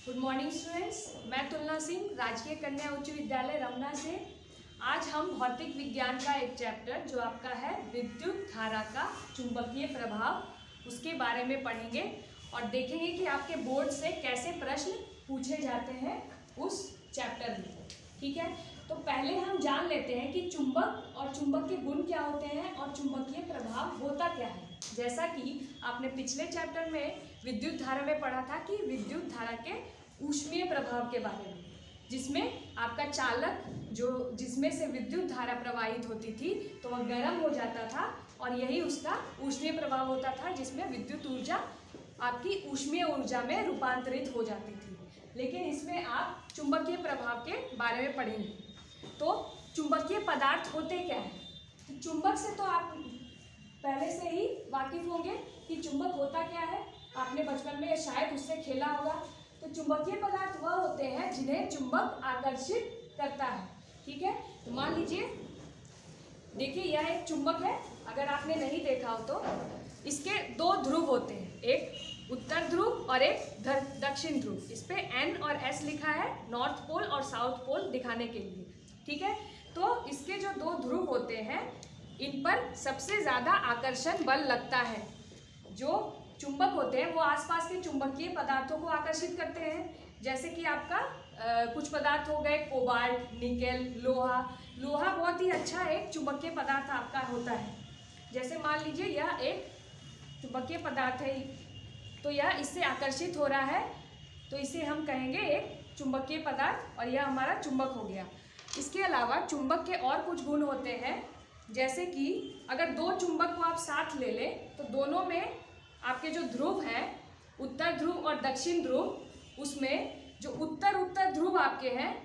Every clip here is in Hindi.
गुड मॉर्निंग स्टूडेंट्स, मैं तुलना सिंह राजकीय कन्या उच्च विद्यालय रमना से। आज हम भौतिक विज्ञान का एक चैप्टर जो आपका है विद्युत धारा का चुंबकीय प्रभाव, उसके बारे में पढ़ेंगे और देखेंगे कि आपके बोर्ड से कैसे प्रश्न पूछे जाते हैं उस चैप्टर में। ठीक है, तो पहले हम जान लेते हैं कि चुंबक और चुंबक के गुण क्या होते हैं और चुंबकीय प्रभाव होता क्या है। जैसा कि आपने पिछले चैप्टर में विद्युत धारा में पढ़ा था कि विद्युत धारा के ऊष्मीय प्रभाव के बारे में, जिसमें आपका चालक जो जिसमें से विद्युत धारा प्रवाहित होती थी तो वह गर्म हो जाता था और यही उसका ऊष्मीय प्रभाव होता था, जिसमें विद्युत ऊर्जा आपकी ऊष्मीय ऊर्जा में रूपांतरित हो जाती थी। लेकिन इसमें आप चुंबकीय प्रभाव के बारे में पढ़ेंगे। तो चुंबकीय पदार्थ होते क्या हैं? तो चुंबक से तो आप पहले से ही वाकिफ होंगे कि चुंबक होता क्या है, आपने बचपन में शायद उससे खेला होगा। तो चुंबकीय पदार्थ वह होते हैं जिन्हें चुंबक आकर्षित करता है। ठीक है, तो मान लीजिए, देखिए यह एक चुंबक है। अगर आपने नहीं देखा हो तो इसके दो ध्रुव होते हैं, एक उत्तर ध्रुव और एक दक्षिण ध्रुव। इस पे N और S लिखा है, नॉर्थ पोल और साउथ पोल दिखाने के लिए। ठीक है, तो इसके जो दो ध्रुव होते हैं इन पर सबसे ज़्यादा आकर्षण बल लगता है। जो चुंबक होते हैं वो आसपास के चुंबकीय पदार्थों को आकर्षित करते हैं, जैसे कि आपका कुछ पदार्थ हो गए कोबाल्ट, निकेल, लोहा। लोहा बहुत ही अच्छा एक चुंबकीय पदार्थ आपका होता है। जैसे मान लीजिए यह एक चुंबकीय पदार्थ है, तो यह इससे आकर्षित हो रहा है, तो इसे हम कहेंगे एक चुंबकीय पदार्थ और यह हमारा चुंबक हो गया। इसके अलावा चुंबक के और कुछ गुण होते हैं, जैसे कि अगर दो चुंबक को आप साथ ले लें तो दोनों में आपके जो ध्रुव हैं, उत्तर ध्रुव और दक्षिण ध्रुव, उसमें जो उत्तर ध्रुव आपके हैं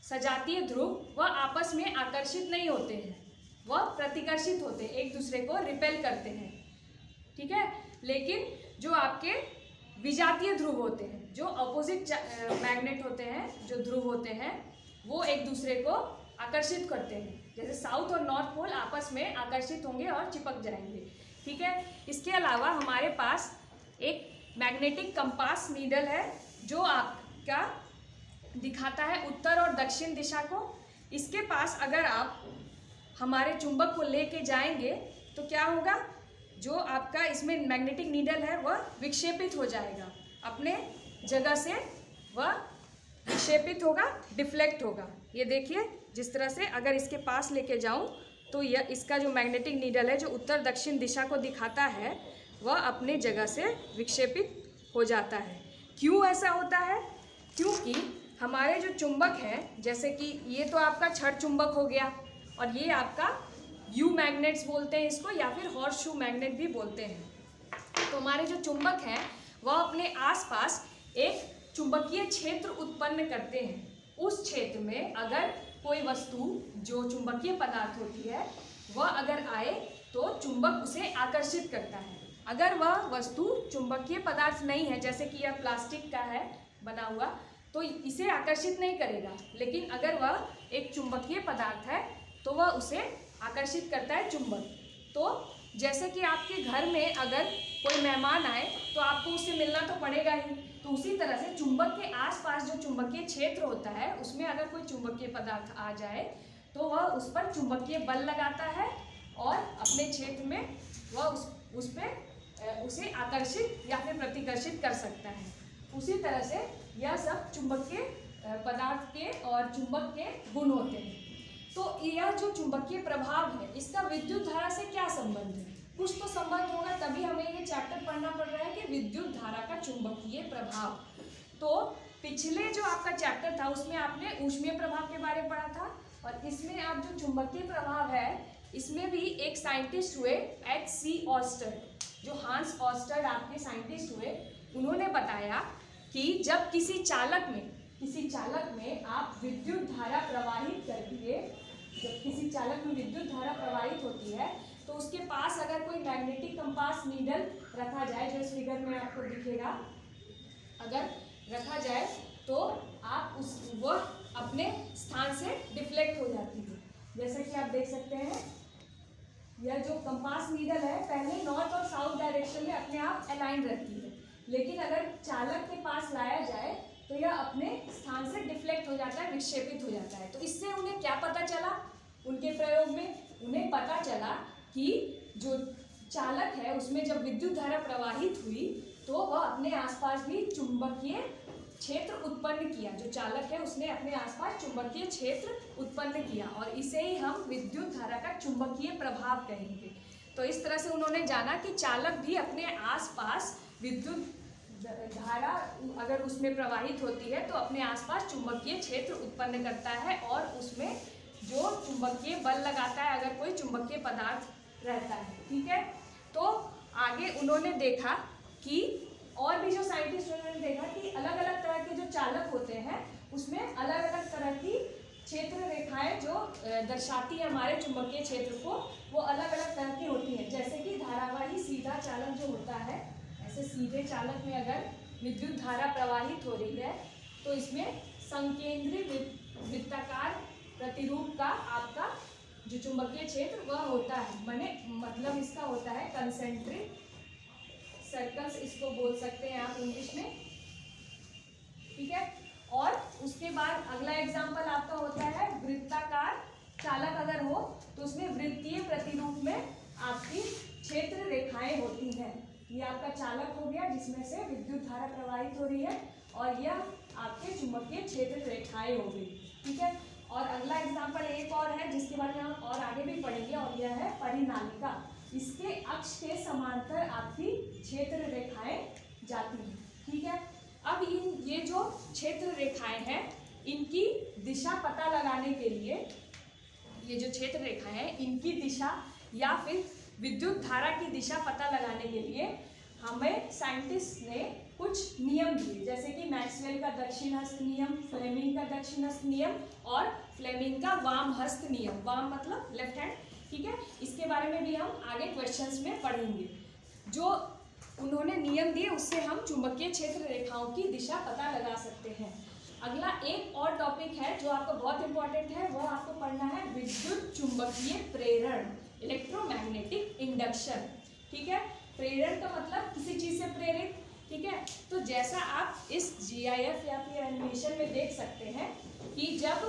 सजातीय ध्रुव, वह आपस में आकर्षित नहीं होते हैं, वह प्रतिकर्षित होते हैं, एक दूसरे को रिपेल करते हैं। ठीक है, लेकिन जो आपके विजातीय ध्रुव होते हैं, जो अपोजिट मैग्नेट होते हैं, जो ध्रुव होते हैं, वो एक दूसरे को आकर्षित करते हैं। जैसे साउथ और नॉर्थ पोल आपस में आकर्षित होंगे और चिपक जाएंगे। ठीक है, इसके अलावा हमारे पास एक मैग्नेटिक कंपास नीडल है जो आपका दिखाता है उत्तर और दक्षिण दिशा को। इसके पास अगर आप हमारे चुंबक को लेके जाएंगे तो क्या होगा, जो आपका इसमें मैग्नेटिक नीडल है वह विक्षेपित हो जाएगा, अपने जगह से वह विक्षेपित होगा, डिफ्लेक्ट होगा। ये देखिए, जिस तरह से अगर इसके पास लेके जाऊं तो यह इसका जो मैग्नेटिक नीडल है जो उत्तर दक्षिण दिशा को दिखाता है वह अपने जगह से विक्षेपित हो जाता है। क्यों ऐसा होता है? क्योंकि हमारे जो चुंबक हैं, जैसे कि ये तो आपका छड़ चुंबक हो गया और ये आपका यू मैग्नेट्स बोलते हैं इसको, या फिर हॉर्स शू मैग्नेट भी बोलते हैं। तो हमारे जो चुंबक हैं वह अपने आसपास एक चुंबकीय क्षेत्र उत्पन्न करते हैं। उस क्षेत्र में अगर कोई वस्तु जो चुंबकीय पदार्थ होती है वह अगर आए तो चुंबक उसे आकर्षित करता है। अगर वह वस्तु चुंबकीय पदार्थ नहीं है, जैसे कि यह प्लास्टिक का है बना हुआ, तो इसे आकर्षित नहीं करेगा। लेकिन अगर वह एक चुंबकीय पदार्थ है तो वह उसे आकर्षित करता है, चुंबक। तो जैसे कि आपके घर में अगर कोई मेहमान आए तो आपको उससे मिलना तो पड़ेगा ही, तो उसी तरह से चुंबक के आसपास जो चुंबकीय क्षेत्र होता है उसमें अगर कोई चुंबकीय पदार्थ आ जाए तो वह उस पर चुंबकीय बल लगाता है और अपने क्षेत्र में वह उसे आकर्षित या फिर प्रतिकर्षित कर सकता है। उसी तरह से यह सब चुंबकीय पदार्थ के और चुंबक के गुण होते हैं। तो यह जो चुंबकीय प्रभाव है इसका विद्युत धारा से क्या संबंध है? कुछ तो संबंध होगा, तभी हमें ये चैप्टर पढ़ना पड़ रहा है कि विद्युत धारा का चुंबकीय प्रभाव। तो पिछले जो आपका चैप्टर था उसमें आपने ऊष्मीय प्रभाव के बारे में पढ़ा था, और इसमें आप जो चुंबकीय प्रभाव है इसमें भी एक साइंटिस्ट हुए H.C. ऑस्टर, जो हांस ऑस्टर आपके साइंटिस्ट हुए। उन्होंने बताया कि जब किसी चालक में आप विद्युत धारा प्रवाहित करके, जब किसी चालक में विद्युत धारा प्रवाहित होती है तो उसके पास अगर कोई मैग्नेटिक कंपास नीडल रखा जाए, जो इस फिगर में आपको दिखेगा, अगर रखा जाए तो आप वह अपने स्थान से डिफ्लेक्ट हो जाती है। जैसे कि आप देख सकते हैं, यह जो कंपास नीडल है पहले नॉर्थ और साउथ डायरेक्शन में अपने आप अलाइन रहती है, लेकिन अगर चालक के पास लाया जाए तो यह स्थान से डिफ्लेक्ट हो जाता है, विक्षेपित हो जाता है। तो इससे उन्हें क्या पता चला, उनके प्रयोग में उन्हें पता चला कि जो चालक है उसमें जब विद्युत धारा प्रवाहित हुई तो वह अपने आसपास भी चुंबकीय क्षेत्र उत्पन्न किया। जो चालक है उसने अपने आसपास चुंबकीय क्षेत्र उत्पन्न किया और इसे ही हम विद्युत धारा का चुंबकीय प्रभाव कहेंगे। तो इस तरह से उन्होंने जाना कि चालक भी अपने आसपास विद्युत धारा अगर उसमें प्रवाहित होती है तो अपने आसपास चुंबकीय क्षेत्र उत्पन्न करता है और उसमें जो चुंबकीय बल लगाता है अगर कोई चुंबकीय पदार्थ रहता है। ठीक है, तो आगे उन्होंने देखा कि और भी जो साइंटिस्ट उन्होंने देखा कि अलग अलग तरह के जो चालक होते हैं उसमें अलग अलग तरह की क्षेत्र रेखाएं जो दर्शाती है हमारे चुंबकीय क्षेत्र को, वो अलग अलग तरह की होती हैं। जैसे कि धारावाही सीधा चालक जो होता है, ऐसे सीधे चालक में अगर विद्युत धारा प्रवाहित हो रही है तो इसमें संकेंद्री वृत्ताकार प्रतिरूप का आपका जो चुंबकीय क्षेत्र वह होता है, मतलब इसका होता है कंसेंट्रिक सर्कल्स, इसको बोल सकते हैं आप इंग्लिश में। ठीक है, और उसके बाद अगला एग्जांपल आपका होता है वृत्ताकार चालक अगर हो तो उसमें वृत्तीय प्रतिरूप में आपकी क्षेत्र रेखाएं होती हैं। ये आपका चालक हो गया जिसमें से विद्युत धारा प्रवाहित हो रही है और यह आपके चुंबकीय क्षेत्र रेखाएं हो गई। ठीक है, और अगला एग्जांपल एक और है जिसके बारे में हम और आगे भी पढ़ेंगे और यह है परिनालिका। इसके अक्ष के समांतर आपकी क्षेत्र रेखाएं जाती हैं। ठीक है, अब ये जो क्षेत्र रेखाएं हैं इनकी दिशा पता लगाने के लिए, ये जो क्षेत्र रेखाएं हैं इनकी दिशा या फिर विद्युत धारा की दिशा पता लगाने के लिए हमें साइंटिस्ट ने कुछ नियम दिए, जैसे कि मैक्सवेल का दक्षिण हस्त नियम, फ्लेमिंग का दक्षिण हस्त नियम और फ्लेमिंग का वाम हस्त नियम। वाम मतलब लेफ्ट हैंड। ठीक है, इसके बारे में भी हम आगे क्वेश्चंस में पढ़ेंगे। जो उन्होंने नियम दिए उससे हम चुंबकीय क्षेत्र रेखाओं की दिशा पता लगा सकते हैं। अगला एक और टॉपिक है जो आपको बहुत इंपॉर्टेंट है, वो आपको पढ़ना है विद्युत चुंबकीय प्रेरण, इलेक्ट्रोमैग्नेटिक इंडक्शन। ठीक है, प्रेरण का मतलब किसी चीज़ से प्रेरित। ठीक है, तो जैसा आप इस GIF या फिर एनिमेशन में देख सकते हैं कि जब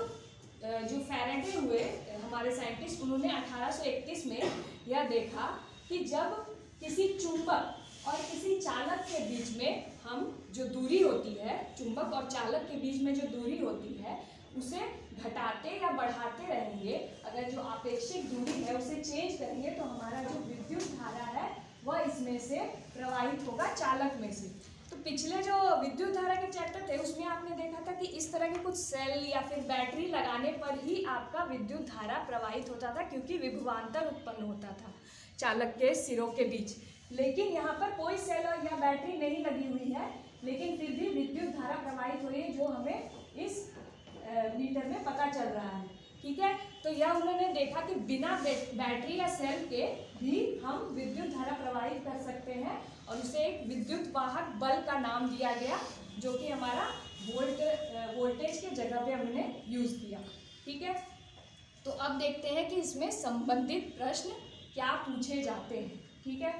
जो फैराडे हुए हमारे साइंटिस्ट, उन्होंने 1831 में यह देखा कि जब किसी चुंबक और किसी चालक के बीच में हम जो दूरी होती है, चुंबक और चालक के बीच में जो दूरी होती है उसे घटाते या बढ़ाते रहेंगे, अगर जो आपेक्षिक दूरी है उसे चेंज करेंगे तो हमारा जो विद्युत धारा है वह इसमें से प्रवाहित होगा, चालक में से। तो पिछले जो विद्युत धारा के चैप्टर थे उसमें आपने देखा था कि इस तरह के कुछ सेल या फिर बैटरी लगाने पर ही आपका विद्युत धारा प्रवाहित होता था, क्योंकि विभवांतर उत्पन्न होता था चालक के सिरों के बीच। लेकिन यहाँ पर कोई सेल और या बैटरी नहीं लगी हुई है, लेकिन फिर भी विद्युत धारा प्रवाहित हो रही है, जो हमें इस मीटर में पता चल रहा है। ठीक है, तो यह उन्होंने देखा कि बिना बैटरी या सेल के भी हम विद्युत धारा प्रवाहित कर सकते हैं और उसे एक विद्युत वाहक बल का नाम दिया गया, जो कि हमारा वोल्टेज के जगह पे हमने यूज़ किया। ठीक है, तो अब देखते हैं कि इसमें संबंधित प्रश्न क्या पूछे जाते हैं। ठीक है,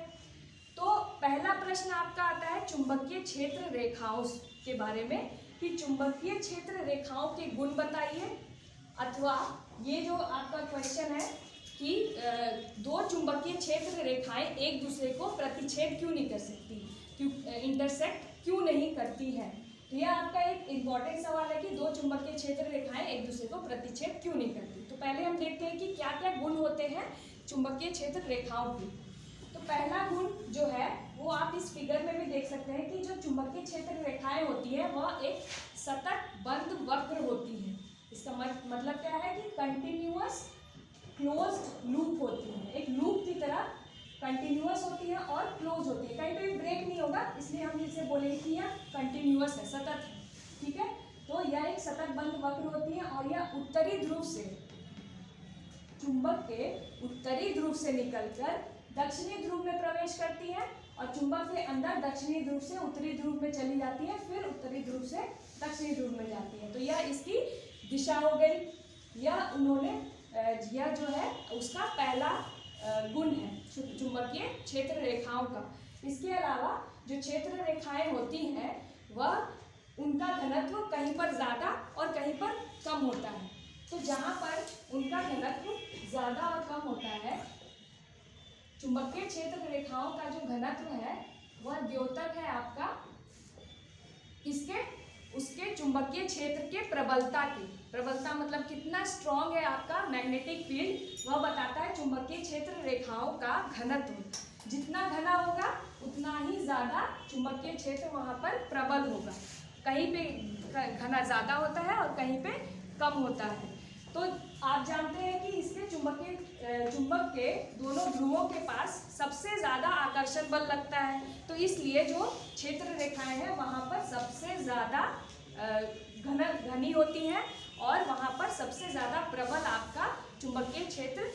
तो पहला प्रश्न आपका आता है चुंबकीय क्षेत्र रेखाओं के बारे में कि चुंबकीय क्षेत्र रेखाओं के गुण बताइए, अथवा ये जो आपका क्वेश्चन है कि दो चुंबकीय क्षेत्र रेखाएं एक दूसरे को प्रतिच्छेद क्यों नहीं कर सकती, इंटरसेक्ट क्यों नहीं करती हैं। तो यह आपका एक इम्पॉर्टेंट सवाल है कि दो चुंबकीय क्षेत्र रेखाएं एक दूसरे को प्रतिच्छेद क्यों नहीं करती। तो पहले हम देखते हैं कि क्या क्या गुण होते हैं चुंबकीय क्षेत्र रेखाओं के। तो पहला गुण जो है वो आप इस फिगर में भी देख सकते हैं कि जो चुंबकीय क्षेत्र रेखाएं होती है वह एक सतत बंद वक्र होती है। इसका मतलब क्या है कि कंटिन्यूअस क्लोज्ड लूप होती है, एक लूप की तरह कंटिन्यूअस होती है और क्लोज होती है, कहीं पे भी ब्रेक नहीं होगा, इसलिए हम इसे बोलेंगे कि यह कंटिन्यूअस है, सतत है। ठीक है, तो यह एक सतत बंद वक्र होती है और यह उत्तरी ध्रुव से, चुंबक के उत्तरी ध्रुव से निकलकर दक्षिणी ध्रुव में प्रवेश करती है और चुंबक के अंदर दक्षिणी ध्रुव से उत्तरी ध्रुव में चली जाती है, फिर उत्तरी ध्रुव से दक्षिणी ध्रुव में जाती है। तो यह इसकी दिशा हो गई। यह जो है उसका पहला गुण है चुंबकीय क्षेत्र रेखाओं का। इसके अलावा जो क्षेत्र रेखाएं होती हैं वह उनका घनत्व कहीं पर ज़्यादा और कहीं पर कम होता है। तो जहाँ पर उनका घनत्व ज़्यादा और कम होता है, चुंबकीय क्षेत्र रेखाओं का जो घनत्व है वह द्योतक है आपका किसके, उसके चुंबकीय क्षेत्र के प्रबलता की। प्रबलता मतलब कितना स्ट्रॉन्ग है आपका मैग्नेटिक फील्ड, वह बताता है चुंबकीय क्षेत्र रेखाओं का घनत्व। जितना घना होगा उतना ही ज़्यादा चुंबकीय क्षेत्र वहाँ पर प्रबल होगा। कहीं पे घना ज़्यादा होता है और कहीं पे कम होता है। तो आप जानते हैं कि इसके चुंबक के दोनों ध्रुवों के पास सबसे ज़्यादा आकर्षण बल लगता है। तो इसलिए जो क्षेत्र रेखाएं हैं वहाँ पर सबसे ज़्यादा घनी होती हैं और वहाँ पर सबसे ज़्यादा प्रबल आपका चुंबकीय क्षेत्र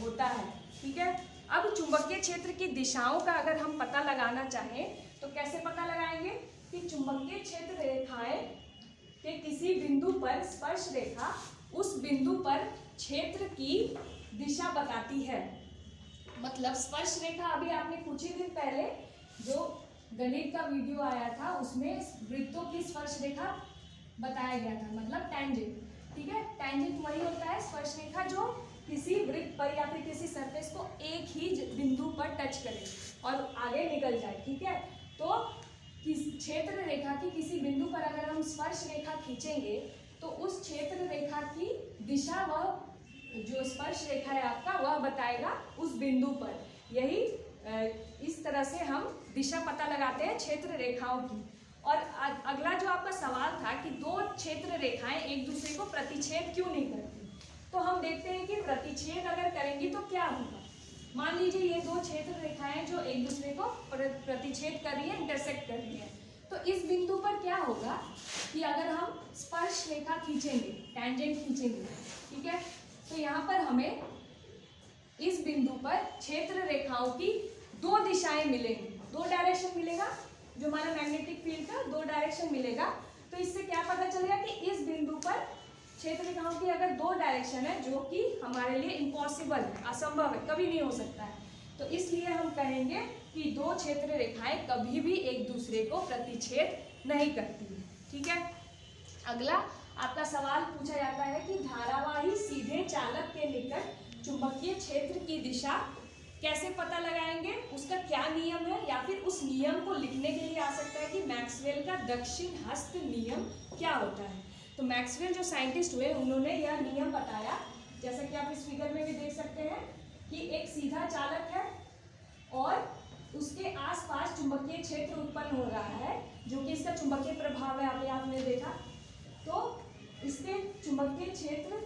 होता है। ठीक है, अब चुंबकीय क्षेत्र की दिशाओं का अगर हम पता लगाना चाहें तो कैसे पता लगाएंगे कि चुंबकीय क्षेत्र रेखाएं के किसी बिंदु पर स्पर्श रेखा उस बिंदु पर क्षेत्र की दिशा बताती है। मतलब स्पर्श रेखा, अभी आपने कुछ ही दिन पहले जो गणित का वीडियो आया था उसमें वृत्तों की स्पर्श रेखा बताया गया था, मतलब टैंजेंट। ठीक है, टैंजेंट वही होता है स्पर्श रेखा जो किसी वृत्त पर या फिर किसी सरफेस को एक ही बिंदु पर टच करे और आगे निकल जाए। ठीक है, तो क्षेत्र रेखा की किसी बिंदु पर अगर हम स्पर्श रेखा खींचेंगे तो उस क्षेत्र रेखा की दिशा वह जो स्पर्श रेखा है आपका वह बताएगा उस बिंदु पर। यही इस तरह से हम दिशा पता लगाते हैं क्षेत्र रेखाओं की। और अगला जो आपका सवाल था कि दो क्षेत्र रेखाएं एक दूसरे को प्रतिच्छेद क्यों नहीं करती, तो हम देखते हैं कि प्रतिच्छेद अगर करेंगी तो क्या होगा। मान लीजिए ये दो क्षेत्र रेखाएं जो एक दूसरे को प्रतिच्छेद कर रही है, इंटरसेक्ट कर रही है, तो इस बिंदु पर क्या होगा कि अगर हम स्पर्श रेखा खींचेंगे, टैंजेंट खींचेंगे, ठीक है, तो यहाँ पर हमें इस बिंदु पर क्षेत्र रेखाओं की दो दिशाएं मिलेंगी, दो डायरेक्शन मिलेगा, जो हमारा मैग्नेटिक फील्ड का दो डायरेक्शन मिलेगा। तो इससे क्या पता चलेगा कि इस बिंदु पर क्षेत्र रेखाओं की अगर दो डायरेक्शन है जो कि हमारे लिए इम्पॉसिबल है, असंभव है, कभी नहीं हो सकता है, तो इसलिए हम कहेंगे कि दो क्षेत्र रेखाएं कभी भी एक दूसरे को प्रतिच्छेद नहीं करती है। ठीक है, अगला आपका सवाल पूछा जाता है कि धारावाही सीधे चालक के निकट चुंबकीय क्षेत्र की दिशा कैसे पता लगाएंगे, उसका क्या नियम है, या फिर उस नियम को लिखने के लिए आ सकता है कि मैक्सवेल का दक्षिण हस्त नियम क्या होता है। तो मैक्सवेल जो साइंटिस्ट हुए उन्होंने यह नियम बताया, जैसा कि आप इस फिगर में भी देख सकते हैं कि एक सीधा चालक है और उसके आसपास चुंबकीय क्षेत्र उत्पन्न हो रहा है जो कि इसका चुंबकीय प्रभाव है, अभी आपने देखा। तो इसके चुंबकीय क्षेत्र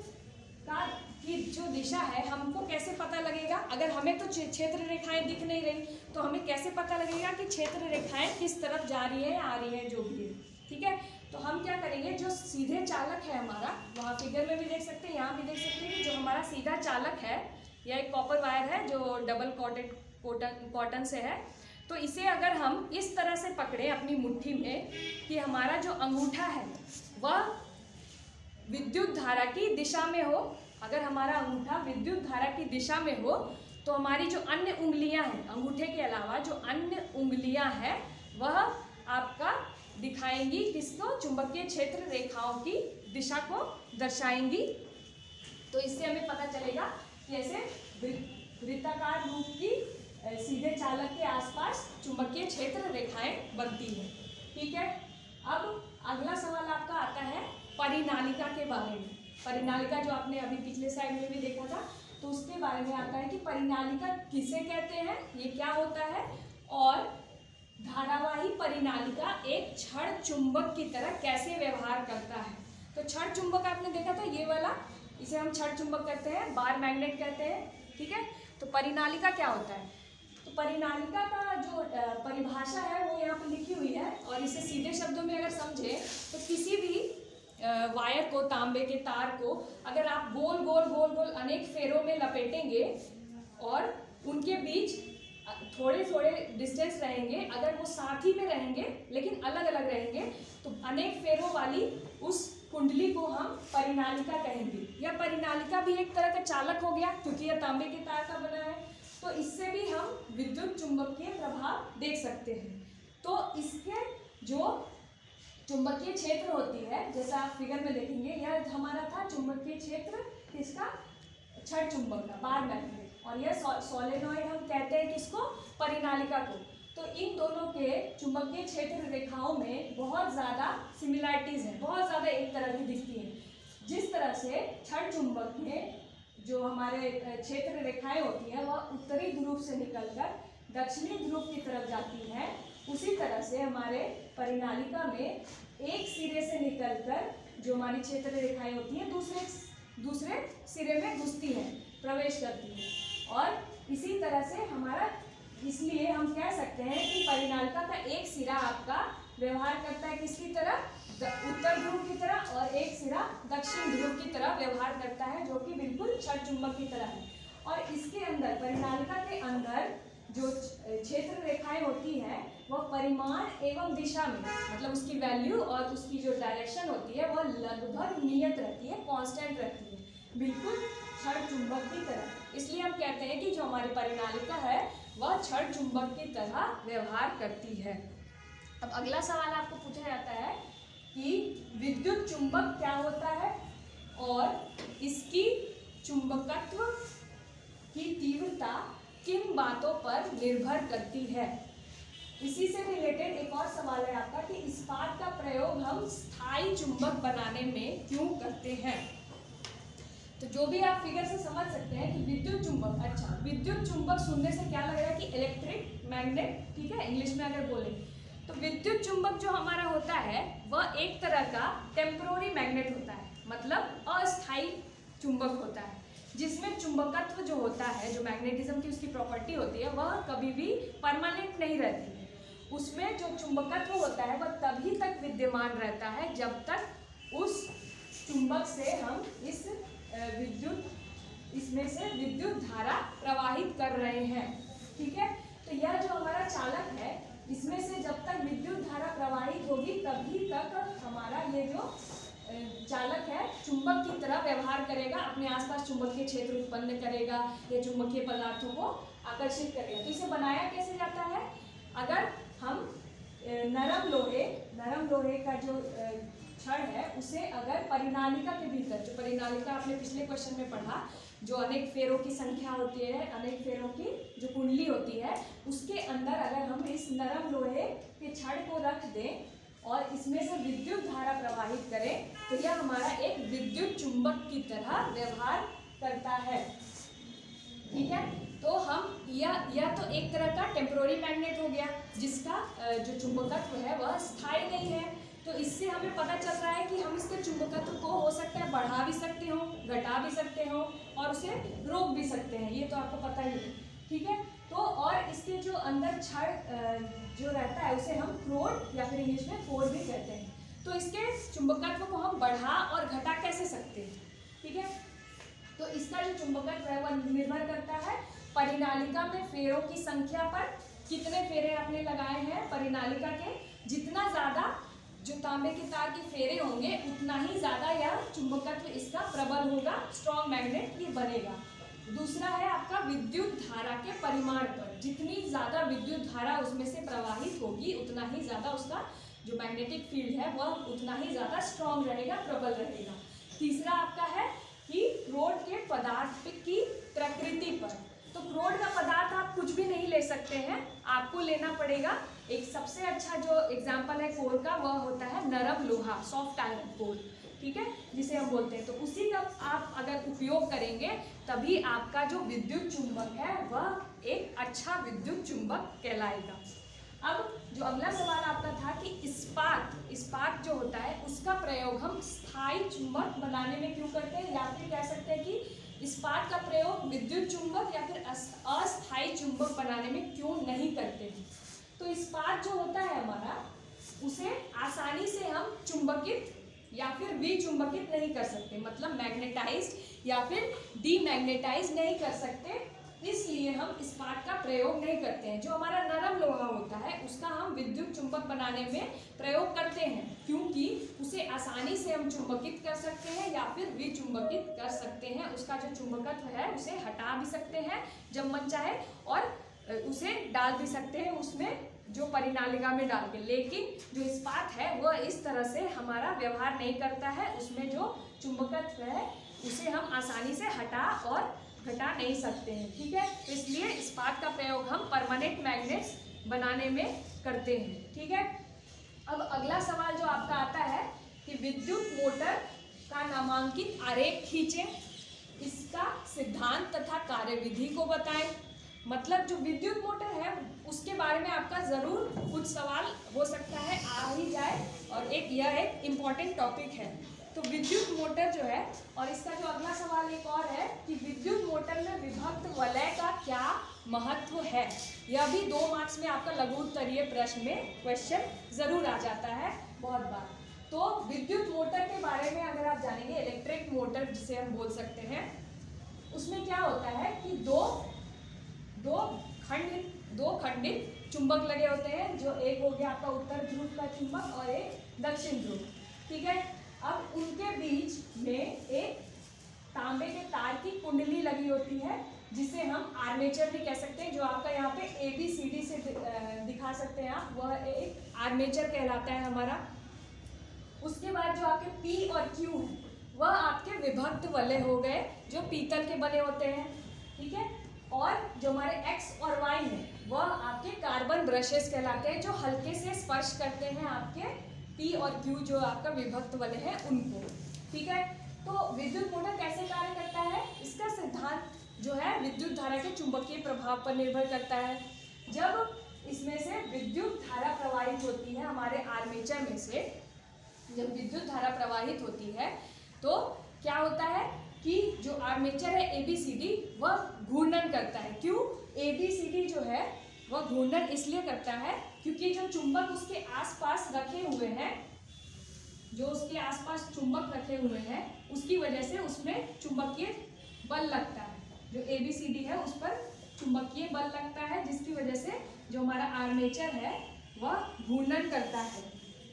का की जो दिशा है हमको कैसे पता लगेगा, अगर हमें तो क्षेत्र रेखाएं दिख नहीं रही तो हमें कैसे पता लगेगा कि क्षेत्र रेखाएं किस तरफ जा रही है, आ रही है, जो भी है। ठीक है, तो हम क्या करेंगे, जो सीधे चालक है हमारा, वहाँ फिगर में भी देख सकते हैं, यहाँ भी देख सकते हैं कि जो हमारा सीधा चालक है यह एक कॉपर वायर है जो डबल कॉटेड कॉटन से है। तो इसे अगर हम इस तरह से पकड़े अपनी मुट्ठी में कि हमारा जो अंगूठा है वह विद्युत धारा की दिशा में हो, अगर हमारा अंगूठा विद्युत धारा की दिशा में हो तो हमारी जो अन्य उंगलियां हैं, अंगूठे के अलावा जो अन्य उंगलियां हैं वह आपका दिखाएंगी किसको, चुंबकीय क्षेत्र रेखाओं की दिशा को दर्शाएंगी। तो इससे हमें पता चलेगा कि ऐसे वृत्ताकार रूप की सीधे चालक के आसपास चुंबकीय क्षेत्र रेखाएं बनती हैं। ठीक है, अब अगला सवाल आपका आता है परिनालिका के बारे में। परिनालिका जो आपने अभी पिछले स्लाइड में भी देखा था, तो उसके बारे में आता है कि परिनालिका किसे कहते हैं, ये क्या होता है, और धारावाही परिनालिका एक क्षण चुंबक की तरह कैसे व्यवहार करता है। तो क्षण चुंबक आपने देखा था, ये वाला, इसे हम क्षण चुंबक कहते हैं, बार मैग्नेट कहते हैं। ठीक है, तो परिनालिका क्या होता है, तो परिनालिका का जो परिभाषा है वो यहाँ पर लिखी हुई है, और इसे सीधे शब्दों में अगर समझे तो किसी भी वायर को, तांबे के तार को अगर आप गोल गोल गोल गोल अनेक फेरों में लपेटेंगे और उनके बीच थोड़े थोड़े डिस्टेंस रहेंगे, अगर वो साथ ही में रहेंगे लेकिन अलग अलग रहेंगे, तो अनेक फेरों वाली उस कुंडली को हम परिनालिका कहेंगे। यह परिनालिका भी एक तरह का चालक हो गया क्योंकि यह तांबे के तार का बना है, तो इससे भी हम विद्युत चुंबकीय प्रभाव देख सकते हैं। तो इसके जो चुंबकीय क्षेत्र होती है, जैसा आप फिगर में देखेंगे, यह हमारा था चुंबकीय क्षेत्र किसका, छड़ चुंबक का, बार मैग्नेट, और यह सोलेनॉइड हम कहते हैं किसको, परिनालिका को। तो इन दोनों के चुंबकीय क्षेत्र रेखाओं में बहुत ज़्यादा सिमिलैरिटीज़ हैं, बहुत ज़्यादा एक तरह की दिखती है। जिस तरह से छड़ चुंबक में जो हमारे क्षेत्र रेखाएं होती हैं वह उत्तरी ध्रुव से निकलकर दक्षिणी ध्रुव की तरफ जाती है, उसी तरह से हमारे परिनालिका में एक सिरे से निकलकर जो हमारी क्षेत्र रेखाएं होती हैं दूसरे सिरे में घुसती हैं, प्रवेश करती हैं। और इसी तरह से हमारा, इसलिए हम कह सकते हैं कि परिनालिका का एक सिरा आपका व्यवहार करता है किसकी तरह, उत्तर ध्रुव की तरह, और एक सिरा दक्षिण ध्रुव की तरह व्यवहार करता है, जो कि बिल्कुल छड़ चुंबक की तरह है। और इसके अंदर, परिनालिका के अंदर जो क्षेत्र रेखाएं होती हैं वह परिमाण एवं दिशा में, मतलब उसकी वैल्यू और उसकी जो डायरेक्शन होती है वह लगभग नियत रहती है, कांस्टेंट रहती है, बिल्कुल छड़ चुंबक की तरह। इसलिए हम कहते हैं कि जो हमारी परिनालिका है वह छड़ चुंबक की तरह व्यवहार करती है। अब अगला सवाल आपको पूछा जाता है कि विद्युत चुंबक क्या होता है और इसकी चुंबकत्व की तीव्रता किन बातों पर निर्भर करती है। इसी से रिलेटेड एक और सवाल है आपका कि इस्पात का प्रयोग हम स्थायी चुंबक बनाने में क्यों करते हैं। तो जो भी आप फिगर से समझ सकते हैं कि विद्युत चुंबक, अच्छा विद्युत चुंबक सुनने से क्या लग रहा है कि इलेक्ट्रिक मैग्नेट, ठीक है, इंग्लिश में अगर बोले तो विद्युत चुंबक जो हमारा होता है वह एक तरह का टेम्पररी मैग्नेट होता है, मतलब अस्थायी चुंबक होता है, जिसमें चुंबकत्व जो होता है, जो मैग्नेटिज्म की उसकी प्रॉपर्टी होती है वह कभी भी परमानेंट नहीं रहती है। उसमें जो चुंबकत्व होता है वह तभी तक विद्यमान रहता है जब तक उस चुंबक से हम इसमें से विद्युत धारा प्रवाहित कर रहे हैं, ठीक है। तो यह जो हमारा चालक है इसमें से जब तक विद्युत धारा प्रवाहित होगी तभी तक हमारा ये जो चालक है चुंबक की तरह व्यवहार करेगा, अपने आसपास चुंबकीय क्षेत्र उत्पन्न करेगा या चुंबकीय पदार्थों को आकर्षित करेगा। तो इसे बनाया कैसे जाता है, अगर हम नरम लोहे का जो छड़ है उसे अगर परिनालिका के भीतर, जो परिनालिका आपने पिछले क्वेश्चन में पढ़ा, जो अनेक फेरों की संख्या होती है, अनेक फेरों की जो कुंडली होती है, उसके अंदर अगर हम इस नरम लोहे के छड़ को रख दें और इसमें से विद्युत धारा प्रवाहित करें तो यह हमारा एक विद्युत चुंबक की तरह व्यवहार करता है, ठीक है। तो हम यह तो एक तरह का टेम्पररी मैग्नेट हो गया जिसका जो चुंबकत्व है वह स्थायी नहीं है। तो इससे हमें पता चल रहा है कि हम इसके चुंबकत्व को हो सकता है बढ़ा भी सकते हो, घटा भी सकते हो और उसे रोक भी सकते हैं, ये तो आपको पता ही है, ठीक है। तो और इसके जो अंदर छड़ जो रहता है उसे हम क्रोड या फिर इंग्लिश में कोर भी कहते हैं। तो इसके चुंबकत्व को हम बढ़ा और घटा कैसे सकते हैं, ठीक है। तो इसका जो चुंबकत्व है वह निर्भर करता है परिनालिका में फेरों की संख्या पर, कितने फेरे आपने लगाए हैं परिनालिका के, जितना ज़्यादा जो तांबे के तार के फेरे होंगे उतना ही ज़्यादा यह चुंबकत्व इसका प्रबल होगा, स्ट्रॉन्ग मैग्नेट ये बनेगा। दूसरा है आपका विद्युत धारा के परिमाण पर, जितनी ज़्यादा विद्युत धारा उसमें से प्रवाहित होगी उतना ही ज़्यादा उसका जो मैग्नेटिक फील्ड है वह उतना ही ज़्यादा स्ट्रॉन्ग रहेगा, प्रबल रहेगा। तीसरा आपका है कि क्रोड के पदार्थ की प्रकृति पर। तो क्रोड का पदार्थ आप कुछ भी नहीं ले सकते हैं, आपको लेना पड़ेगा एक सबसे अच्छा जो एग्जाम्पल है कोर का वह होता है नरम लोहा, सॉफ्ट आयरन कोर, ठीक है, जिसे हम बोलते हैं। तो उसी का आप अगर उपयोग करेंगे तभी आपका जो विद्युत चुंबक है वह एक अच्छा विद्युत चुंबक कहलाएगा। अब जो अगला सवाल आपका था कि इस्पात जो होता है उसका प्रयोग हम स्थायी चुंबक बनाने में क्यों करते हैं, या फिर कह सकते हैं कि इस्पात का प्रयोग विद्युत चुंबक या फिर अस्थायी चुंबक बनाने में क्यों नहीं करते हैं। तो इस्पात जो होता है हमारा उसे आसानी से हम चुंबकित या फिर विचुंबकित नहीं कर सकते, मतलब मैग्नेटाइज्ड या फिर डीमैग्नेटाइज नहीं कर सकते, इसलिए हम इस्पात का प्रयोग नहीं करते हैं। जो हमारा नरम लोहा होता है उसका हम विद्युत चुंबक बनाने में प्रयोग करते हैं, क्योंकि उसे आसानी से हम चुंबकित कर सकते हैं या फिर विचुंबकित कर सकते हैं। उसका जो चुंबकत्व है उसे हटा भी सकते हैं जब मन चाहे और उसे डाल भी सकते हैं उसमें जो परिनालिका में डाल के, लेकिन जो इस्पात है वह इस तरह से हमारा व्यवहार नहीं करता है। उसमें जो चुंबकत्व है उसे हम आसानी से हटा और घटा नहीं सकते हैं, ठीक है। तो इसलिए इस्पात का प्रयोग हम परमानेंट मैग्नेट्स बनाने में करते हैं, ठीक है। अब अगला सवाल जो आपका आता है कि विद्युत मोटर का नामांकित आरेख खींचें, इसका सिद्धांत तथा कार्यविधि को बताएं। मतलब जो विद्युत मोटर है उसके बारे में आपका ज़रूर कुछ सवाल हो सकता है, आ ही जाए, और यह एक इम्पॉर्टेंट टॉपिक है। तो विद्युत मोटर जो है, और इसका जो अगला सवाल एक और है कि विद्युत मोटर में विभक्त वलय का क्या महत्व है। यह भी 2 मार्क्स में आपका लघु उत्तरीय प्रश्न में क्वेश्चन ज़रूर आ जाता है बहुत बार। तो विद्युत मोटर के बारे में अगर आप जानेंगे, इलेक्ट्रिक मोटर जिसे हम बोल सकते हैं, उसमें क्या होता है कि दो खंडित चुंबक लगे होते हैं। जो एक हो गया आपका उत्तर ध्रुव का चुंबक और एक दक्षिण ध्रुव, ठीक है। अब उनके बीच में एक तांबे के तार की कुंडली लगी होती है जिसे हम आर्मेचर भी कह सकते हैं। जो आपका यहाँ पे ABCD से दिखा सकते हैं आप, वह एक आर्मेचर कहलाता है हमारा। उसके बाद जो आपके P और Q है वह आपके विभक्त वलय हो गए जो पीतल के बने होते हैं, ठीक है। और जो हमारे X और Y है वह आपके कार्बन ब्रशेस कहलाते हैं जो हल्के से स्पर्श करते हैं आपके P और Q जो आपका विभक्त वलय है उनको, ठीक है। तो विद्युत मोटर कैसे कार्य करता है, इसका सिद्धांत जो है विद्युत धारा के चुंबकीय प्रभाव पर निर्भर करता है। जब इसमें से विद्युत धारा प्रवाहित होती है, हमारे आर्मेचर में से जब विद्युत धारा प्रवाहित होती है तो क्या होता है कि जो आर्मेचर है ABCD वह घूर्णन करता है। क्यों ABCD जो है वह घूर्णन इसलिए करता है क्योंकि जो चुंबक उसके आसपास रखे हुए हैं, जो उसके आसपास चुंबक रखे हुए हैं उसकी वजह से उसमें चुंबकीय बल लगता है। जो ABCD है उस पर चुंबकीय बल लगता है जिसकी वजह से जो हमारा आर्मेचर है वह घूर्णन करता है,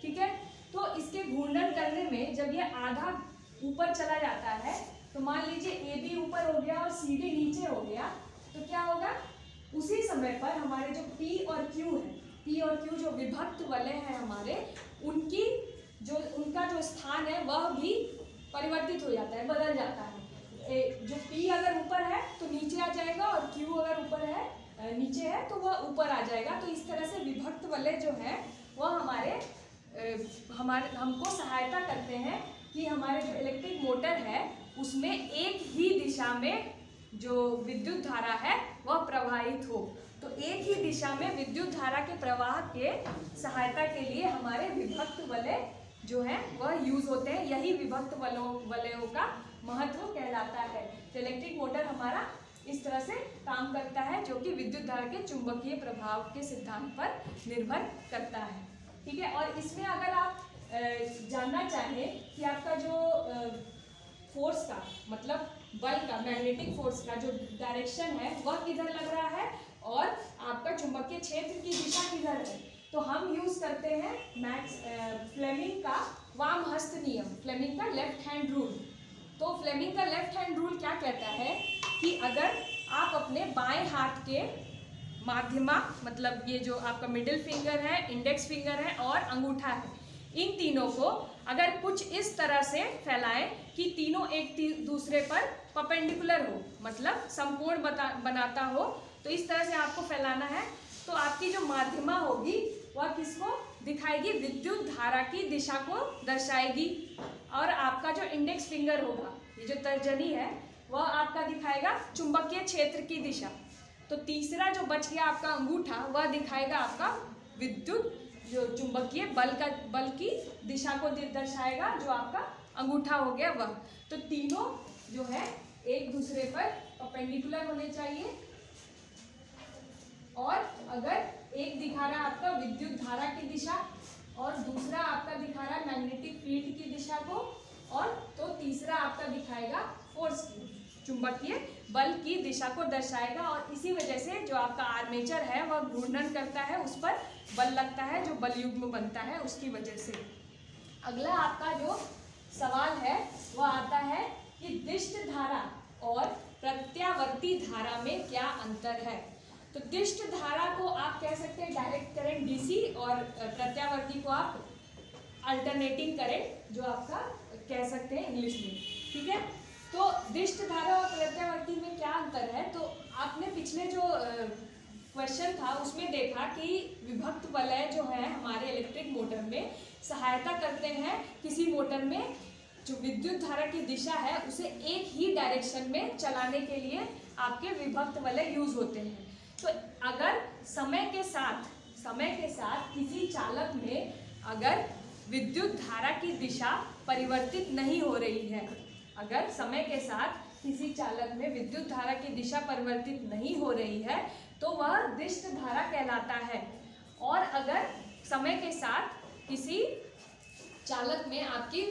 ठीक है। तो इसके घूर्णन करने में जब ये आधा ऊपर चला जाता है तो मान लीजिए AB ऊपर हो गया और CD नीचे हो गया, तो क्या होगा, उसी समय पर हमारे जो P और Q है, P और Q जो विभक्त वलय है हमारे, उनका जो स्थान है वह भी परिवर्तित हो जाता है, बदल जाता है। जो P अगर ऊपर है तो नीचे आ जाएगा और Q अगर ऊपर है नीचे है तो वह ऊपर आ जाएगा। तो इस तरह से विभक्त वलय जो है वह हमको सहायता करते हैं कि हमारे जो इलेक्ट्रिक मोटर है उसमें एक ही दिशा में जो विद्युत धारा है वह प्रवाहित हो। तो एक ही दिशा में विद्युत धारा के प्रवाह के सहायता के लिए हमारे विभक्त वलय जो है वह यूज होते हैं। यही विभक्त वलयों का महत्व कहलाता है। तो इलेक्ट्रिक मोटर हमारा इस तरह से काम करता है जो कि विद्युत धारा के चुंबकीय प्रभाव के सिद्धांत पर निर्भर करता है, ठीक है। और इसमें अगर आप जानना चाहें कि आपका जो फोर्स का मतलब बल का, मैग्नेटिक फोर्स का जो डायरेक्शन है वह किधर लग रहा है और आपका चुंबकीय क्षेत्र की दिशा किधर है, तो हम यूज करते हैं फ्लेमिंग का वाम हस्त नियम, फ्लेमिंग का लेफ्ट हैंड रूल। तो फ्लेमिंग का लेफ्ट हैंड रूल क्या कहता है कि अगर आप अपने बाएं हाथ के माध्यमा, मतलब ये जो आपका मिडिल फिंगर है, इंडेक्स फिंगर है और अंगूठा है, इन तीनों को अगर कुछ इस तरह से फैलाएं कि तीनों एक दूसरे पर परपेंडिकुलर हो, मतलब समकोण बनाता हो, तो इस तरह से आपको फैलाना है। तो आपकी जो माध्यमा होगी वह किसको दिखाएगी, विद्युत धारा की दिशा को दर्शाएगी। और आपका जो इंडेक्स फिंगर होगा, ये जो तर्जनी है, वह आपका दिखाएगा चुंबकीय क्षेत्र की दिशा। तो तीसरा जो बच गया आपका अंगूठा, वह दिखाएगा आपका विद्युत जो चुंबकीय बल की दिशा को दर्शाएगा, जो आपका अंगूठा हो गया वह। तो तीनों जो है एक दूसरे पर परपेंडिकुलर होने चाहिए। और अगर एक दिखा रहा आपका विद्युत धारा की दिशा और दूसरा आपका दिखा रहा है मैग्नेटिक फील्ड की दिशा को, और तो तीसरा आपका दिखाएगा फोर्स की, चुंबकीय बल की दिशा को दर्शाएगा। और इसी वजह से जो आपका आर्मेचर है वह घूर्णन करता है, उस पर बल लगता है, जो बल युग्म बनता है उसकी वजह से। अगला आपका जो सवाल है वह आता है कि दिष्ट धारा और प्रत्यावर्ती धारा में क्या अंतर है। तो दिष्ट धारा को आप कह सकते हैं डायरेक्ट करंट डीसी, और प्रत्यावर्ती को आप अल्टरनेटिंग करंट जो आपका कह सकते हैं इंग्लिश में, ठीक है। तो दिष्ट धारा और प्रत्यावर्ती में क्या अंतर है, तो आपने पिछले जो क्वेश्चन था उसमें देखा कि विभक्त वलय जो है हमारे इलेक्ट्रिक मोटर में सहायता करते हैं किसी मोटर में जो विद्युत धारा की दिशा है उसे एक ही डायरेक्शन में चलाने के लिए आपके विभक्त वलय यूज होते हैं। तो अगर समय के साथ किसी चालक में अगर विद्युत धारा की दिशा परिवर्तित नहीं हो रही है, अगर समय के साथ किसी चालक में विद्युत धारा की दिशा परिवर्तित नहीं हो रही है तो वह दिष्ट धारा कहलाता है। और अगर समय के साथ किसी चालक में आपकी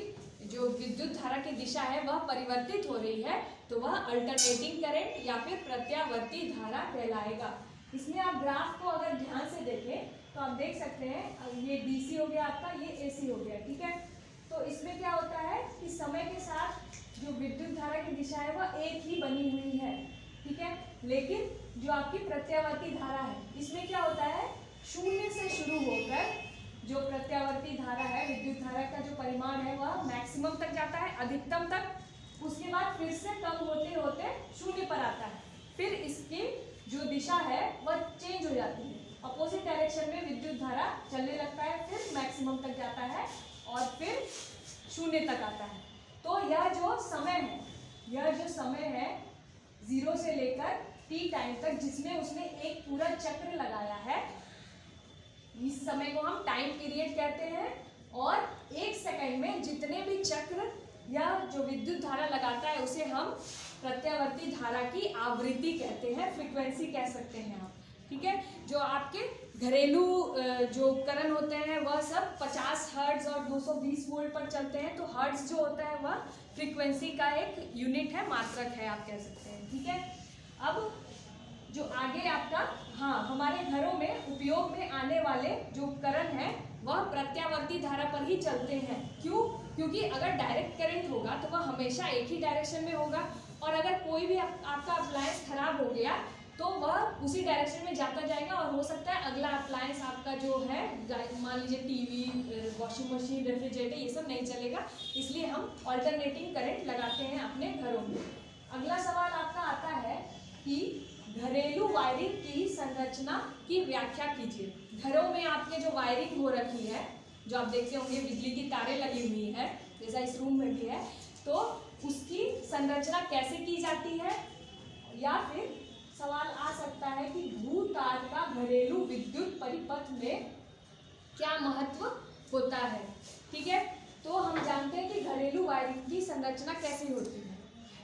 जो विद्युत धारा की दिशा है वह परिवर्तित हो रही है तो वह अल्टरनेटिंग करंट या फिर प्रत्यावर्ती धारा कहलाएगा। इसमें आप ग्राफ को अगर ध्यान से देखें तो आप देख सकते हैं ये डीसी हो गया आपका, ये एसी हो गया, ठीक है। तो इसमें क्या होता है कि समय के साथ जो विद्युत धारा की दिशा है वह एक ही बनी हुई है, ठीक है। लेकिन जो आपकी प्रत्यावर्ती धारा है इसमें क्या होता है, शून्य से शुरू होकर जो प्रत्यावर्ती धारा है विद्युत धारा का जो परिमाण है वह मैक्सिमम तक जाता है, अधिकतम तक, उसके बाद फिर से कम होते होते शून्य पर आता है। फिर इसकी जो दिशा है वह चेंज हो जाती है, अपोजिट डायरेक्शन में विद्युत धारा चलने लगता है, फिर मैक्सिमम तक जाता है और फिर शून्य तक आता है। तो यह जो समय है 0 से लेकर t टाइम तक जिसमें उसने एक पूरा चक्र लगाया है, इस समय को हम टाइम पीरियड कहते हैं। और 1 सेकंड में जितने भी चक्र या जो विद्युत धारा लगाता है उसे हम प्रत्यावर्ती धारा की आवृत्ति कहते हैं, फ्रीक्वेंसी कह सकते हैं आप, ठीक है। जो आपके घरेलू जो उपकरण होते हैं वह सब 50 हर्ट्ज और 220 वोल्ट पर चलते हैं, तो हर्ट्ज जो होता है वह फ्रीक्वेंसी का एक यूनिट है, मात्रक है आप कह सकते हैं, ठीक है। अब जो आगे आपका हमारे घरों में उपयोग में आने वाले जो उपकरण हैं वह प्रत्यावर्ती धारा पर ही चलते हैं। क्यों? क्योंकि अगर डायरेक्ट करंट होगा तो वह हमेशा एक ही डायरेक्शन में होगा, और अगर कोई भी आपका अप्लायंस खराब हो गया तो वह उसी डायरेक्शन में जाता जाएगा, और हो सकता है अगला अप्लायंस आपका जो है मान लीजिए टीवी, वॉशिंग मशीन, रेफ्रिजरेटर ये सब नहीं चलेगा, इसलिए हम ऑल्टरनेटिंग करंट लगाते हैं अपने घरों में। अगला सवाल आपका आता है कि घरेलू वायरिंग की संरचना की व्याख्या कीजिए। घरों में आपके जो वायरिंग हो रखी है, जो आप देखते होंगे बिजली की तारें लगी हुई है जैसा इस रूम में भी है, तो उसकी संरचना कैसे की जाती है, या फिर सवाल आ सकता है कि भू तार का घरेलू विद्युत परिपथ में क्या महत्व होता है, ठीक है। तो हम जानते हैं कि घरेलू वायरिंग की संरचना कैसे होती है।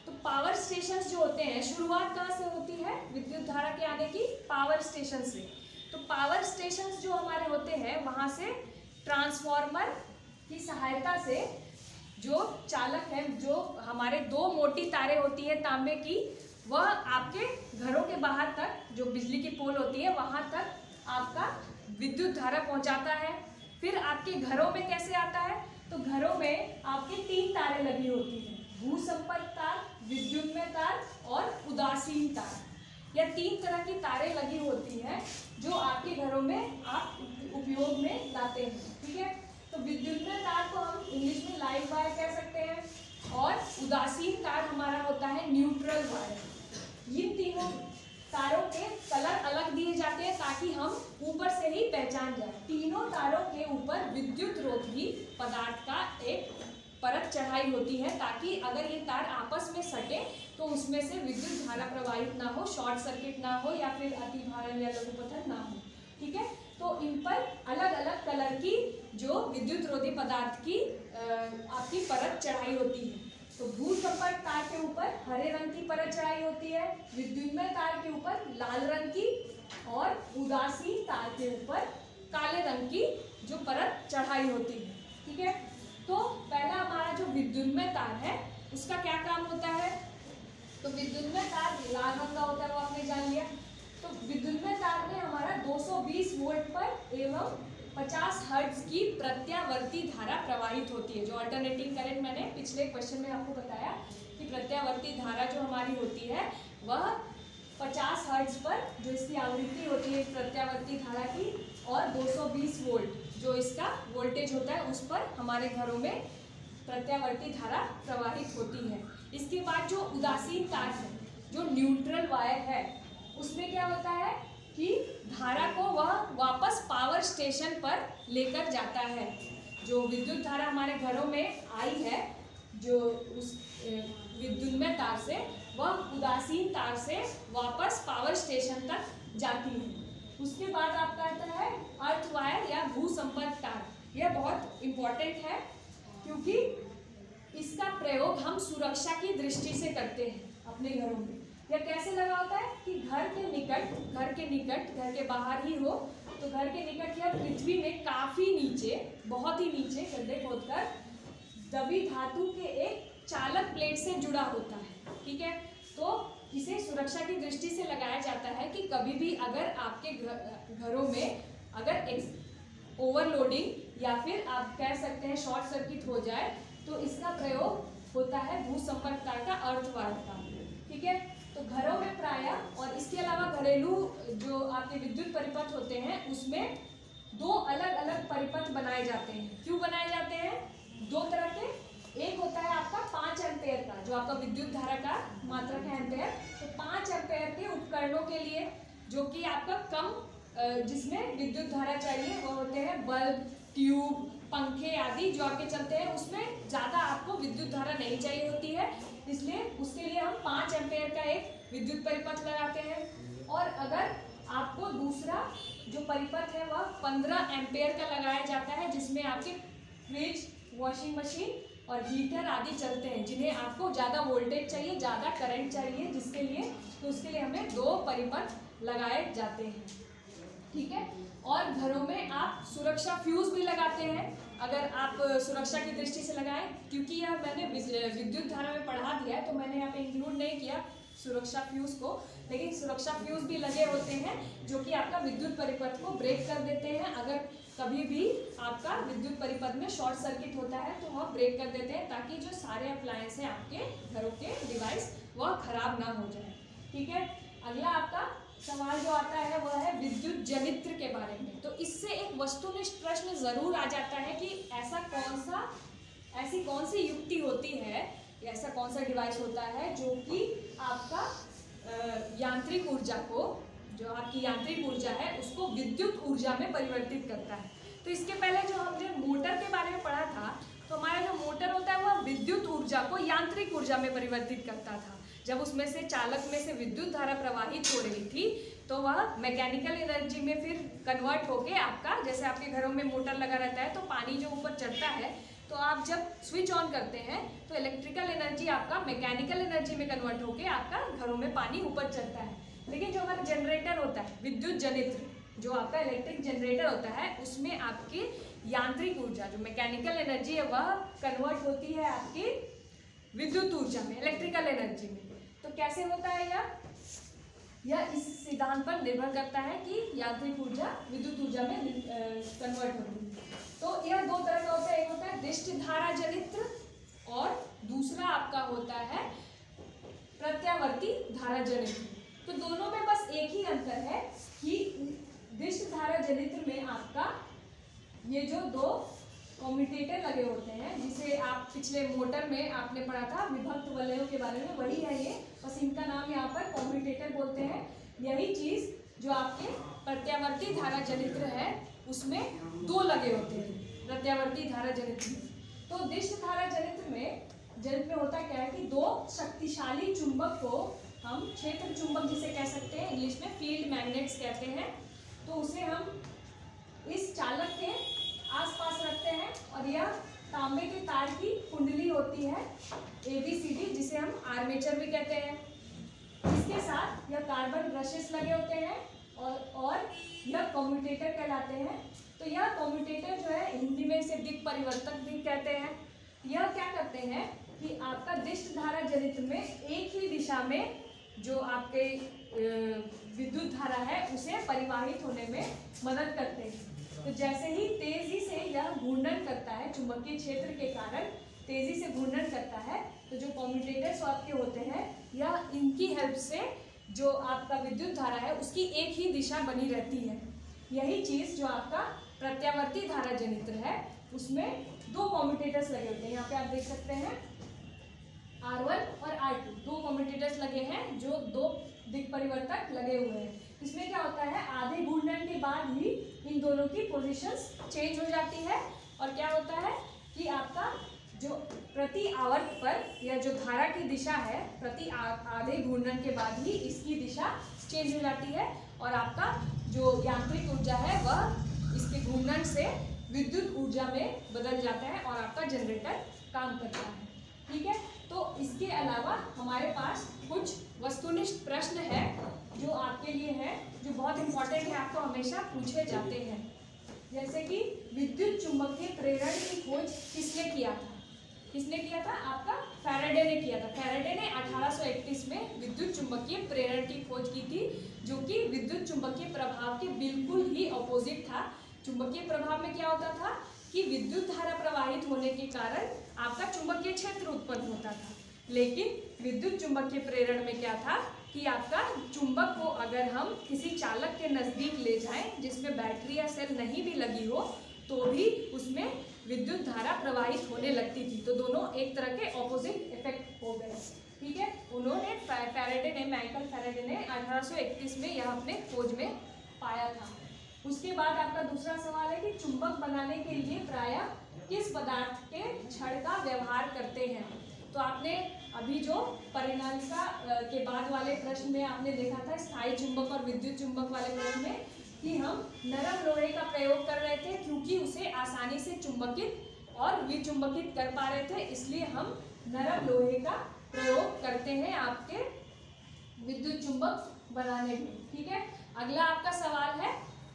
तो पावर स्टेशंस जो होते हैं, शुरुआत कहाँ से होती है विद्युत धारा के आने की, पावर स्टेशन से। तो पावर स्टेशंस जो हमारे होते हैं वहाँ से ट्रांसफॉर्मर की सहायता से जो चालक है, जो हमारे 2 मोटी तारें होती है तांबे की, वह आपके घरों के बाहर तक जो बिजली की पोल होती है वहाँ तक आपका विद्युत धारा पहुँचाता है। फिर आपके घरों में कैसे आता है, तो घरों में आपकी 3 तारें लगी होती हैं, भू संपर्क तार, विद्युतमय तार और उदासीन तार। यह 3 तरह की तारें लगी होती हैं जो आपके घरों में आप उपयोग में लाते हैं, ठीक है। तो विद्युतमय तार को हम इंग्लिश में लाइव वायर कह सकते हैं, और उदासीन तार हमारा होता है न्यूट्रल वायर। इन तीनों तारों के कलर अलग दिए जाते हैं ताकि हम ऊपर से ही पहचान जाए। तीनों तारों के ऊपर विद्युत रोधी पदार्थ का एक परत चढ़ाई होती है ताकि अगर ये तार आपस में सटे तो उसमें से विद्युत धारा प्रवाहित ना हो, शॉर्ट सर्किट ना हो या फिर अतिभारण या लघुपथन ना हो, ठीक है। तो इन पर अलग अलग कलर की जो विद्युत रोधी पदार्थ की आपकी परत चढ़ाई होती है। तो भू संपर्क तार के ऊपर हरे रंग की परत चढ़ाई होती है, विद्युतमय तार के ऊपर लाल रंग की, और उदासीन तार के ऊपर काले रंग की जो परत चढ़ाई होती है, ठीक है। तो पहला हमारा जो विद्युतमय तार है उसका क्या काम होता है, तो विद्युतमय तार लाल रंग का होता है, वो आपने जान लिया। तो विद्युतमय तार में हमारा 220 वोल्ट पर एवं 50 हर्ट्ज की प्रत्यावर्ती धारा प्रवाहित होती है। जो अल्टरनेटिंग करंट मैंने पिछले क्वेश्चन में आपको बताया कि प्रत्यावर्ती धारा जो हमारी होती है वह 50 हर्ट्ज पर जो इसकी आवृत्ति होती है प्रत्यावर्ती धारा की, और 220 वोल्ट जो इसका वोल्टेज होता है उस पर हमारे घरों में प्रत्यावर्ती धारा प्रवाहित होती है। इसके बाद जो उदासीन तार है, जो न्यूट्रल वायर है, उसमें क्या होता है कि धारा को वह वापस पावर स्टेशन पर लेकर जाता है। जो विद्युत धारा हमारे घरों में आई है जो उस विद्युन्मय तार से, वह उदासीन तार से वापस पावर स्टेशन तक जाती है। उसके बाद आपका आता है अर्थ वायर या भू संपर्क तार। यह बहुत इम्पोर्टेंट है क्योंकि इसका प्रयोग हम सुरक्षा की दृष्टि से करते हैं अपने घरों में। यह कैसे लगा होता है कि घर के निकट, घर के बाहर ही हो तो घर के निकट या पृथ्वी में काफ़ी नीचे, बहुत ही नीचे गड्ढे खोदकर दबी धातु के एक चालक प्लेट से जुड़ा होता है। ठीक है, तो इसे सुरक्षा की दृष्टि से लगाया जाता है कि कभी भी अगर आपके घरों में अगर ओवरलोडिंग या फिर आप कह सकते हैं शॉर्ट सर्किट हो जाए तो इसका प्रयोग होता है भू संपर्क तार का, अर्थ वायर का। ठीक है, तो घरों में प्रायः और इसके अलावा घरेलू जो आपके विद्युत परिपथ होते हैं उसमें दो अलग अलग परिपथ बनाए जाते हैं। क्यों बनाए जाते हैं? दो तरह के। एक होता है आपका 5 एम्पेयर का, जो आपका विद्युत धारा का मात्रक है एम्पेयर। तो 5 एम्पेयर के उपकरणों के लिए जो कि आपका कम जिसमें विद्युत धारा चाहिए वो होते हैं बल्ब, ट्यूब, पंखे आदि जो आपके चलते हैं, उसमें ज़्यादा आपको विद्युत धारा नहीं चाहिए होती है, इसलिए उसके लिए हम 5 एम्पेयर का एक विद्युत परिपथ लगाते हैं। और अगर आपको दूसरा जो परिपथ है वह 15 एम्पेयर का लगाया जाता है, जिसमें आपके फ्रिज, वॉशिंग मशीन और हीटर आदि चलते हैं, जिन्हें आपको ज़्यादा वोल्टेज चाहिए, ज़्यादा करंट चाहिए, जिसके लिए तो उसके लिए हमें 2 परिपथ लगाए जाते हैं। ठीक है, और घरों में आप सुरक्षा फ्यूज भी लगाते हैं अगर आप सुरक्षा की दृष्टि से लगाएं, क्योंकि यह मैंने विद्युत धारा में पढ़ा दिया है तो मैंने यहाँ पे इंक्लूड नहीं किया सुरक्षा फ्यूज को, लेकिन सुरक्षा फ्यूज भी लगे होते हैं जो कि आपका विद्युत परिपथ को ब्रेक कर देते हैं। अगर कभी भी आपका विद्युत परिपथ में शॉर्ट सर्किट होता है तो वह ब्रेक कर देते हैं, ताकि जो सारे अप्लायंस हैं आपके घरों के डिवाइस वह खराब ना हो जाए। ठीक है, अगला आपका सवाल जो आता है वह है विद्युत जनित्र के बारे में। तो इससे एक वस्तुनिष्ठ प्रश्न जरूर आ जाता है कि ऐसी कौन सी युक्ति होती है, ऐसा कौन सा डिवाइस होता है जो कि आपका यांत्रिक ऊर्जा को, जो आपकी यांत्रिक ऊर्जा है उसको विद्युत ऊर्जा में परिवर्तित करता है। तो इसके पहले जो हमने मोटर के बारे में पढ़ा था, तो हमारा जो मोटर होता है वह विद्युत ऊर्जा को यांत्रिक ऊर्जा में परिवर्तित करता था। जब उसमें से चालक में से विद्युत धारा प्रवाहित हो रही थी तो वह मैकेनिकल एनर्जी में फिर कन्वर्ट होके आपका, जैसे आपके घरों में मोटर लगा रहता है तो पानी जो ऊपर चढ़ता है तो आप जब स्विच ऑन करते हैं तो इलेक्ट्रिकल एनर्जी आपका मैकेनिकल एनर्जी में कन्वर्ट होके आपका घरों में पानी ऊपर चढ़ता है। लेकिन जो हमारा जनरेटर होता है, विद्युत जनित्र, जो आपका इलेक्ट्रिक जनरेटर होता है, उसमें आपकी यांत्रिक ऊर्जा जो मैकेनिकल एनर्जी है वह कन्वर्ट होती है आपकी विद्युत ऊर्जा में, इलेक्ट्रिकल एनर्जी में। तो कैसे होता है यह इस सिद्धांत पर निर्भर करता है कि यांत्रिक ऊर्जा विद्युत ऊर्जा में कन्वर्ट होती है। तो यह 2 तरह का होता है, एक होता है दिष्ट धारा जनित्र और दूसरा आपका होता है प्रत्यावर्ती धारा जनित्र। तो दोनों में बस एक ही अंतर है कि दिष्ट धारा जनित्र में आपका ये जो 2 कम्यूटेटर लगे होते हैं, जिसे आप पिछले मोटर में आपने पढ़ा था विभक्त वलयों के बारे में, वही है ये, बस इनका नाम यहाँ पर कम्यूटेटर बोलते हैं। यही चीज़ जो आपके प्रत्यावर्ती धारा जनित्र है उसमें 2 लगे होते हैं प्रत्यावर्ती धारा जनित्र में। तो दिष्ट धारा जनित्र में होता क्या है कि 2 शक्तिशाली चुंबक को हम क्षेत्र चुंबक जिसे कह सकते हैं, इंग्लिश में फील्ड मैग्नेट्स कहते हैं, तो उसे हम इस चालक के आसपास रखते हैं और यह तांबे के तार की कुंडली होती है ABCD, जिसे हम आर्मेचर भी कहते हैं। इसके साथ यह कार्बन ब्रशेस लगे होते हैं और यह कम्यूटेटर कहलाते हैं। तो यह कम्यूटेटर जो है हिंदी में इसे दिक् परिवर्तक भी कहते हैं। यह क्या करते हैं कि आपका दिष्ट धारा जनित्र में एक ही दिशा में जो आपके विद्युत धारा है उसे परिवाहित होने में मदद करते हैं। तो जैसे ही तेजी से यह घूर्णन करता है, चुंबकीय क्षेत्र के कारण तेजी से घूर्णन करता है, तो जो कम्यूटेटर्स आपके होते हैं यह इनकी हेल्प से जो आपका विद्युत धारा है उसकी एक ही दिशा बनी रहती है। यही चीज़ जो आपका प्रत्यावर्ती धारा जनित्र है उसमें दो कम्यूटेटर्स लगे होते हैं। यहाँ पे आप देख सकते हैं R1 और R2 दो कम्यूटेटर्स लगे हैं जो दो दिक् परिवर्तक लगे हुए हैं। इसमें क्या होता है, आधे घूर्णन के बाद ही इन दोनों की पोजीशंस चेंज हो जाती है और क्या होता है कि आपका जो प्रति आवर्त पर या जो धारा की दिशा है प्रति आधे घूर्णन के बाद ही इसकी दिशा चेंज हो जाती है और आपका जो यांत्रिक ऊर्जा है वह इसके घूर्णन से विद्युत ऊर्जा में बदल जाता है और आपका जनरेटर काम करता है। ठीक है, तो इसके अलावा हमारे पास कुछ वस्तुनिष्ठ प्रश्न है जो आपके लिए है, जो बहुत इंपॉर्टेंट है, आपको हमेशा पूछे जाते हैं। जैसे कि विद्युत चुंबकीय प्रेरण की खोज किसने किया था? किसने किया था? आपका फैराडे ने किया था। फैराडे ने 1831 में विद्युत चुंबकीय प्रेरण की खोज की थी, जो कि विद्युत चुंबकीय प्रभाव के बिल्कुल ही ऑपोजिट था। चुंबकीय प्रभाव में क्या होता था कि विद्युत धारा प्रवाहित होने के कारण आपका चुंबकीय क्षेत्र उत्पन्न होता था, लेकिन विद्युत चुंबकीय प्रेरण में क्या था कि आपका चुंबक को अगर हम किसी चालक के नज़दीक ले जाएं जिसमें बैटरी या सेल नहीं भी लगी हो तो भी उसमें विद्युत धारा प्रवाहित होने लगती थी। तो दोनों एक तरह के ऑपोजिट इफेक्ट हो गए। ठीक है, उन्होंने माइकल फैराडे ने 1831 में यह अपने खोज में पाया था। उसके बाद आपका दूसरा सवाल है कि चुंबक बनाने के लिए प्रायः किस पदार्थ के छड़ का व्यवहार करते हैं? तो आपने अभी जो परिणामिका के बाद वाले प्रश्न में आपने देखा था स्थायी चुंबक और विद्युत चुंबक वाले प्रश्न में कि हम नरम लोहे का प्रयोग कर रहे थे क्योंकि उसे आसानी से चुंबकित और विचुंबकित कर पा रहे थे, इसलिए हम नरम लोहे का प्रयोग करते हैं आपके विद्युत चुंबक बनाने में। ठीक है, अगला आपका सवाल है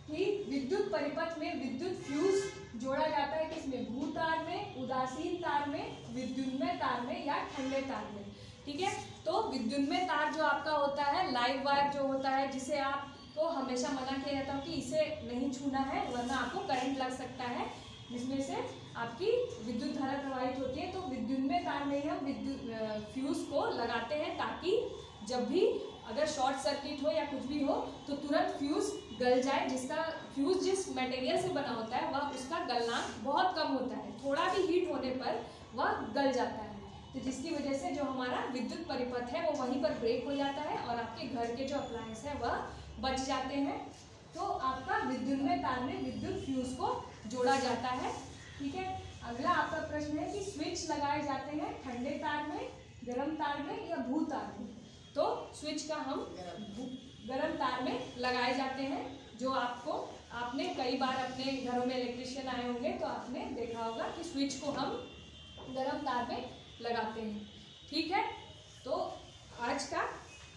कि विद्युत परिपथ में विद्युत फ्यूज जोड़ा जाता है किसमें? भू तार में, उदासीन तार में, विद्युन्मय तार में या ठंडे तार में। ठीक है, तो विद्युन्मय तार जो आपका होता है, लाइव वायर जो होता है, जिसे आपको हमेशा मना किया जाता है कि इसे नहीं छूना है वरना आपको करंट लग सकता है, जिसमें से आपकी विद्युत धारा प्रवाहित होती है। तो विद्युन्मय तार में हम विद्युत फ्यूज को लगाते हैं ताकि जब भी अगर शॉर्ट सर्किट हो या कुछ भी हो तो तुरंत फ्यूज गल जाए। जिसका फ्यूज जिस मटेरियल से बना होता है वह उसका गलनांक बहुत कम होता है, थोड़ा भी हीट होने पर वह गल जाता है, तो जिसकी वजह से जो हमारा विद्युत परिपथ है वो वहीं पर ब्रेक हो जाता है और आपके घर के जो अप्लायंस है वह बच जाते हैं। तो आपका विद्युन्मय तार में विद्युत फ्यूज को जोड़ा जाता है। ठीक है, अगला आपका प्रश्न है कि स्विच लगाए जाते हैं ठंडे तार में, गर्म तार में या भू तार में? तो स्विच का हम गर्म तार में लगाए जाते हैं, जो आपने कई बार अपने घरों में इलेक्ट्रिशियन आए होंगे तो आपने देखा होगा कि स्विच को हम गर्म तार में लगाते हैं। ठीक है, तो आज का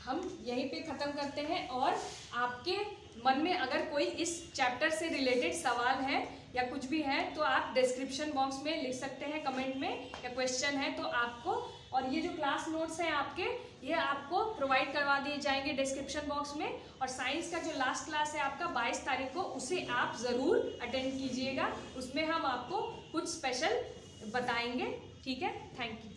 हम यहीं पे ख़त्म करते हैं और आपके मन में अगर कोई इस चैप्टर से रिलेटेड सवाल है या कुछ भी है तो आप डिस्क्रिप्शन बॉक्स में लिख सकते हैं कमेंट में, या क्वेश्चन है तो आपको, और ये जो क्लास नोट्स हैं आपके ये आपको प्रोवाइड करवा दिए जाएंगे डिस्क्रिप्शन बॉक्स में। और साइंस का जो लास्ट क्लास है आपका 22 तारीख को, उसे आप ज़रूर अटेंड कीजिएगा, उसमें हम आपको कुछ स्पेशल बताएंगे। ठीक है, थैंक यू।